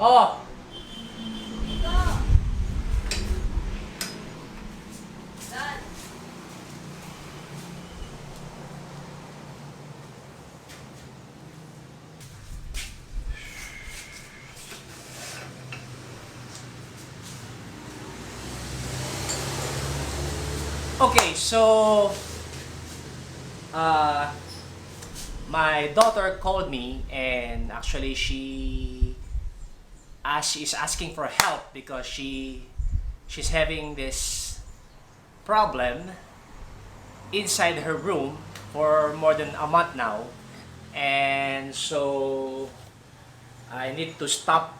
Oh! Okay, so uh, my daughter called me, and actually she's asking for help because she's having this problem inside her room for more than a month now, and so I need to stop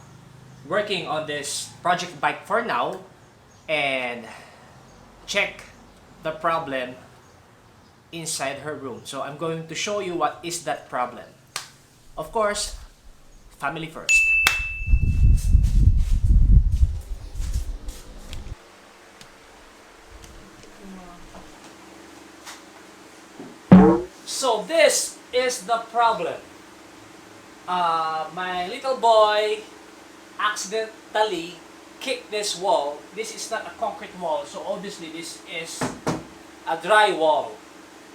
working on this project bike for now and check the problem inside her room. So I'm going to show you what is that problem. Of course, family first. So this is the problem. My little boy accidentally kicked this wall. This is not a concrete wall, so obviously this is a dry wall.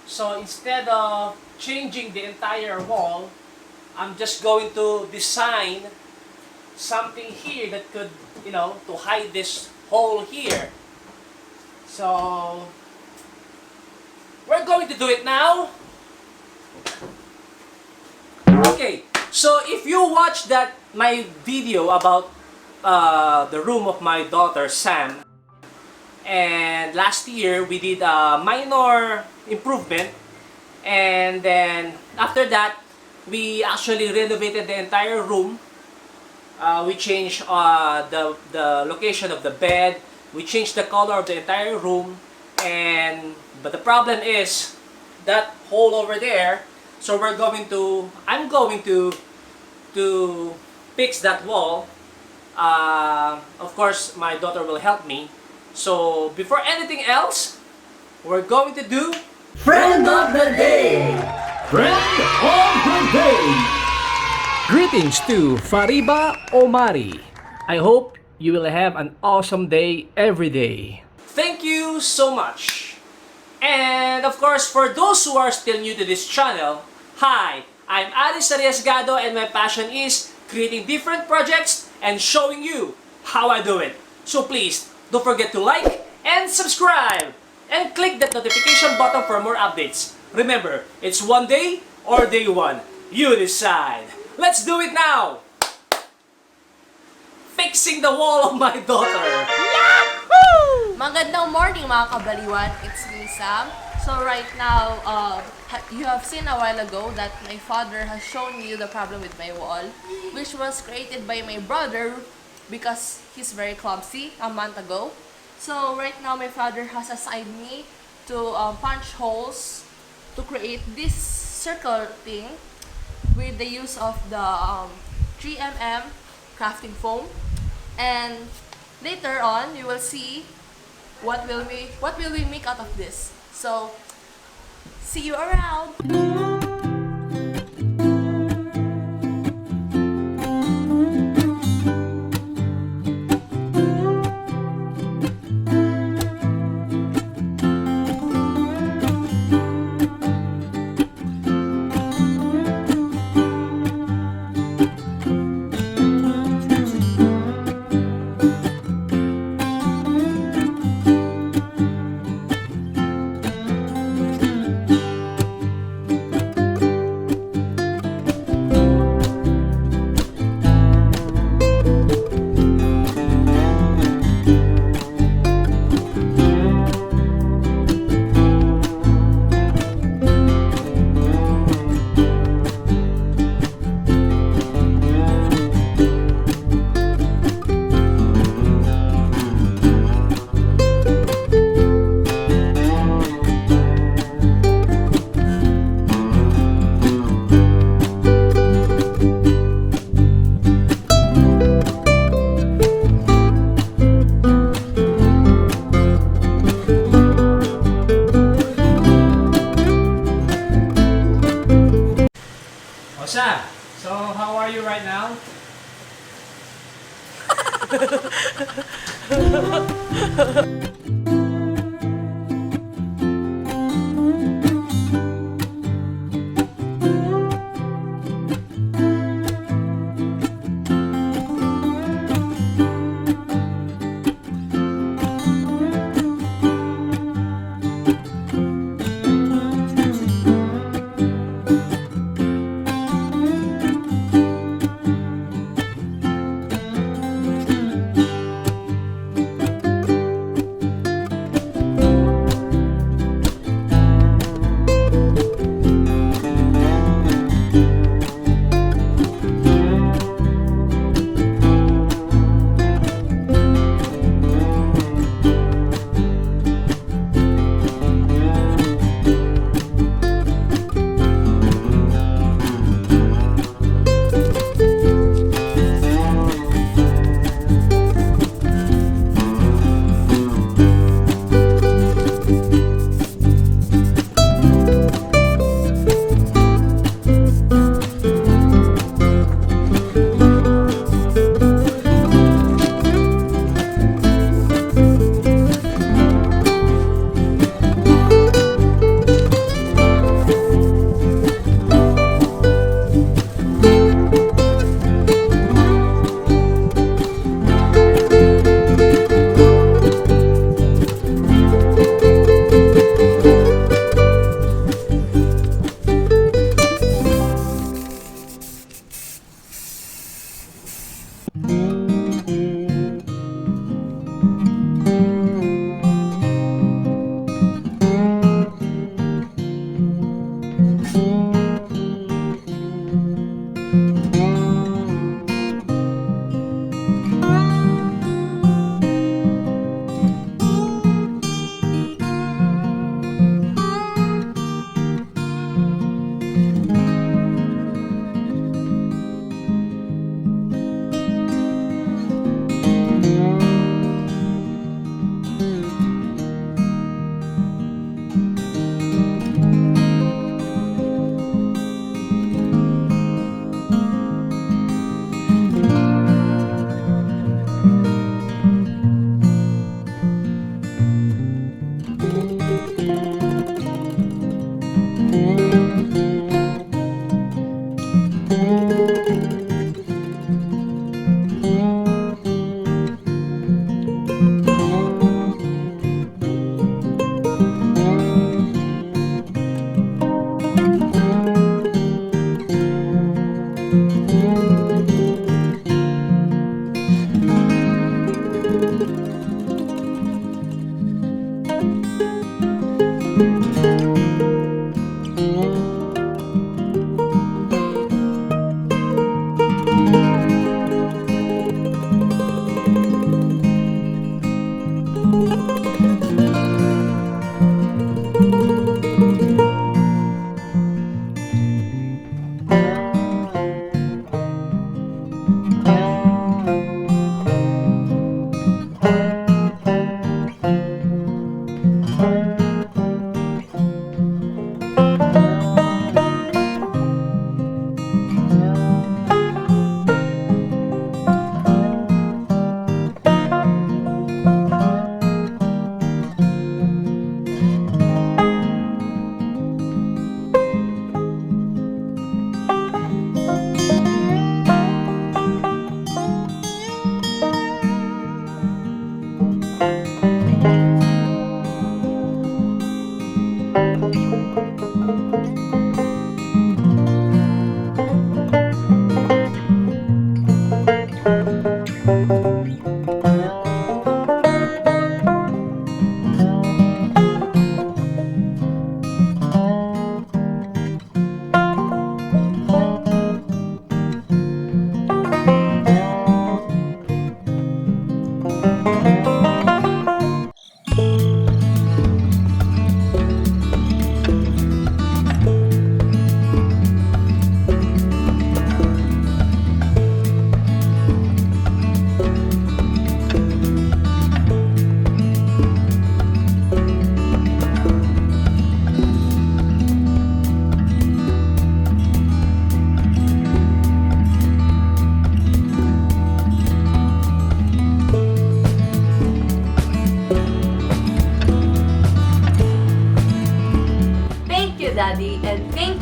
So instead of changing the entire wall, I'm just going to design something here that could, to hide this hole here. So we're going to do it now. Okay, so if you watch my video about the room of my daughter Sam, and last year we did a minor improvement, and then after that we actually renovated the entire room. We changed the location of the bed, we changed the color of the entire room, but the problem is that hole over there. So I'm going to fix that wall. Of course, my daughter will help me. So before anything else, we're going to do Friend of the Day! Friend of the Day! Greetings to Fariba Omari. I hope you will have an awesome day every day. Thank you so much. And of course, for those who are still new to this channel, hi, I'm Aries Arriesgado, and my passion is creating different projects and showing you how I do it. So please, don't forget to like and subscribe and click that notification button for more updates. Remember, it's one day or day one. You decide. Let's do it now! Fixing the wall of my daughter. Yahoo! Magandang morning mga kabaliwan, it's me Sam. So right now, you have seen a while ago that my father has shown you the problem with my wall, which was created by my brother because he's very clumsy a month ago. So right now my father has assigned me to punch holes to create this circle thing with the use of the 3mm crafting foam. And later on, you will see what will we make out of this. So, see you around.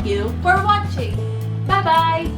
you for watching. Bye-bye!